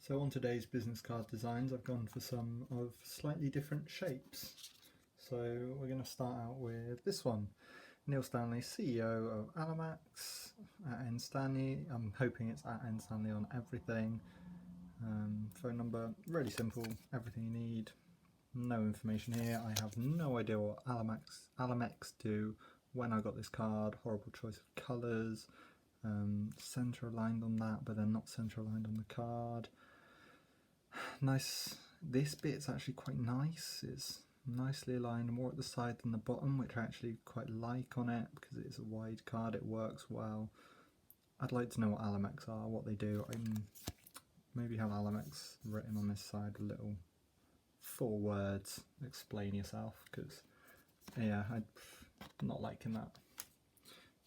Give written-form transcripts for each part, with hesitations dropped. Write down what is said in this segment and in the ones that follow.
So on today's business card designs, I've gone for some of slightly different shapes. So we're going to start out with this one. Neal Stanley CEO of Alamex, @nstanley. I'm hoping it's @nstanley on everything. Phone number, really simple, everything you need. No information here. I have no idea what Alamex do. When I got this card, horrible choice of colours. Centre aligned on that, but then not centre aligned on the card. Nice. This bit's actually quite nice. It's nicely aligned more at the side than the bottom, which I actually quite like on it because it is a wide card. It works well. I'd like to know what Alamex are, what they do. Maybe have Alamex written on this side, a little 4 words, explain yourself, because yeah, I'm not liking that.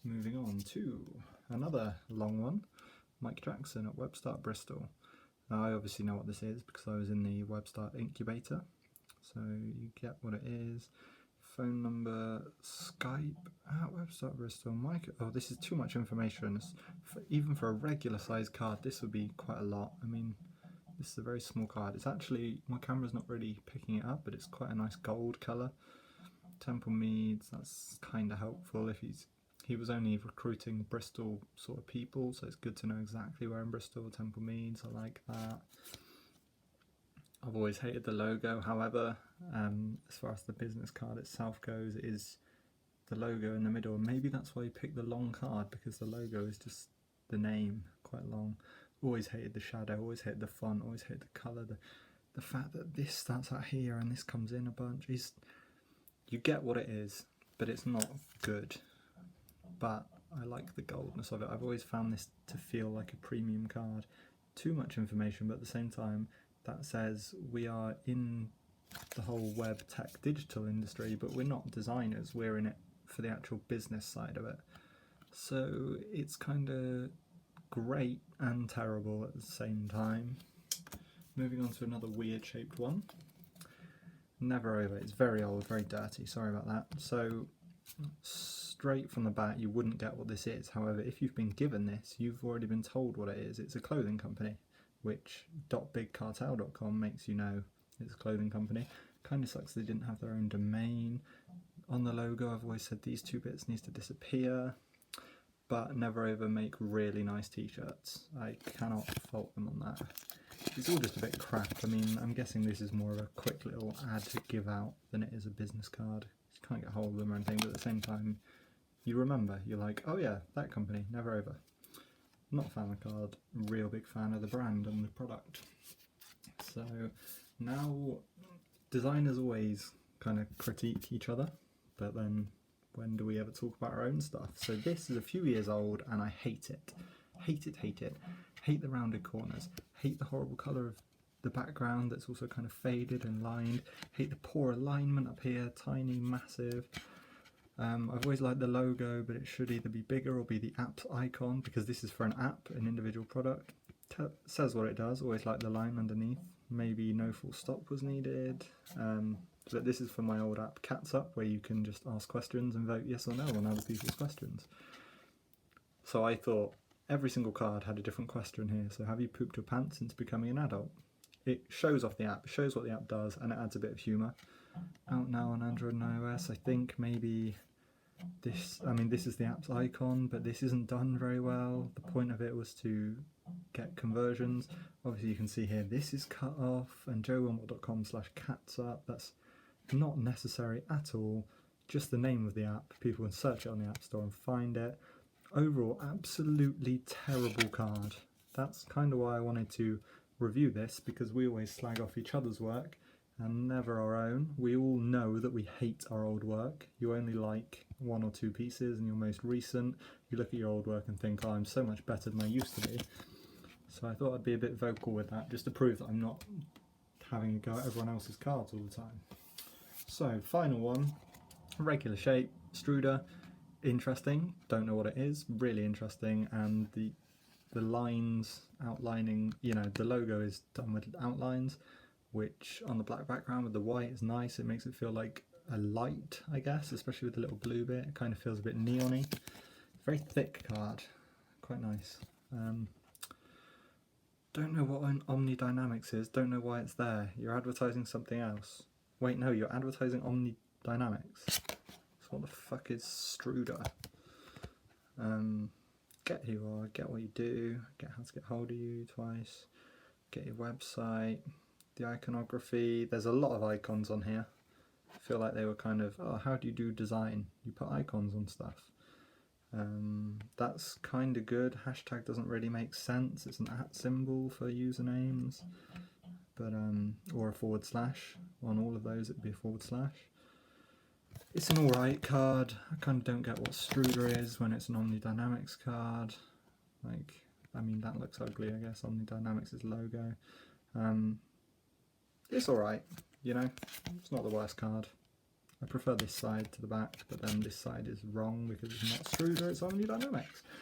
Moving on to another long one, Mike Jackson at WebStart Bristol. Now, I obviously know what this is because I was in the WebStart incubator, so you get what it is. Phone number, Skype at WebStart Bristol. Mike, oh, this is too much information. Even for a regular size card, this would be quite a lot. I mean, this is a very small card. It's actually, my camera's not really picking it up, but it's quite a nice gold colour. Temple Meads, that's kind of helpful if he was only recruiting Bristol sort of people, so it's good to know exactly where in Bristol. Temple Meads, I like that. I've always hated the logo, however, as far as the business card itself goes, it is the logo in the middle, and maybe that's why you picked the long card, because the logo is just the name, quite long. Always hated the shadow, always hated the font, always hated the colour. The fact that this starts out here and this comes in a bunch, you get what it is, but it's not good. But I like the goldness of it. I've always found this to feel like a premium card. Too much information, but at the same time, that says we are in the whole web tech digital industry, but we're not designers, we're in it for the actual business side of it. So it's kind of great and terrible at the same time. Moving on to another weird shaped one. Never Over. It's very old, very dirty, sorry about that. So straight from the bat you wouldn't get what this is. However, if you've been given this, you've already been told what it is. It's a clothing company, which .bigcartel.com makes you know it's a clothing company. Kind of sucks they didn't have their own domain. On the logo I've always said these 2 bits needs to disappear, but Never Over make really nice t-shirts. I cannot fault them on that. It's all just a bit crap. I mean, I'm guessing this is more of a quick little ad to give out than it is a business card. You can't get hold of them or anything, but at the same time you remember, you're like, oh yeah, that company, Never Over. Not a fan of the card, real big fan of the brand and the product. So now designers always kind of critique each other, but then when do we ever talk about our own stuff? So this is a few years old and I hate it. Hate it, hate it. Hate the rounded corners. Hate the horrible colour of the background that's also kind of faded and lined. Hate the poor alignment up here, tiny, massive. I've always liked the logo, but it should either be bigger or be the app's icon, because this is for an app, an individual product. Says what it does. Always like the line underneath. Maybe no full stop was needed. But this is for my old app Catsup, where you can just ask questions and vote yes or no on other people's questions. So I thought every single card had a different question here. So have you pooped your pants since becoming an adult? It shows off the app, shows what the app does, and it adds a bit of humour. Out now on Android and iOS. I think maybe this is the app's icon, but this isn't done very well. The point of it was to get conversions. Obviously you can see here this is cut off, and joewilmot.com/catsup. That's not necessary at all. Just the name of the app. People can search it on the App Store and find it. Overall, absolutely terrible card. That's kind of why I wanted to review this, because we always slag off each other's work and never our own. We all know that we hate our old work. You only like 1 or 2 pieces and your most recent. You look at your old work and think, oh, I'm so much better than I used to be. So I thought I'd be a bit vocal with that, just to prove that I'm not having a go at everyone else's cards all the time. So, final one, regular shape, extruder. Interesting, don't know what it is, really interesting, and the lines outlining, you know, the logo is done with outlines, which on the black background with the white is nice. It makes it feel like a light, I guess, especially with the little blue bit. It kind of feels a bit neon-y. Very thick card, quite nice. Don't know what an Omni Dynamics is, don't know why it's there. You're advertising something else. Wait, no, you're advertising Omni Dynamics. So what the fuck is Struder? Get who you are, get what you do, get how to get hold of you twice, get your website, the iconography. There's a lot of icons on here. I feel like they were kind of, oh, how do you do design? You put icons on stuff. That's kind of good. Hashtag doesn't really make sense. It's an @ symbol for usernames, but or a /. On all of those, it'd be a /. It's an alright card. I kind of don't get what Struder is when it's an Omni Dynamics card. Like, I mean, that looks ugly, I guess. Omni Dynamics' logo. It's alright, you know. It's not the worst card. I prefer this side to the back, but then this side is wrong because it's not Struder, it's Omni Dynamics.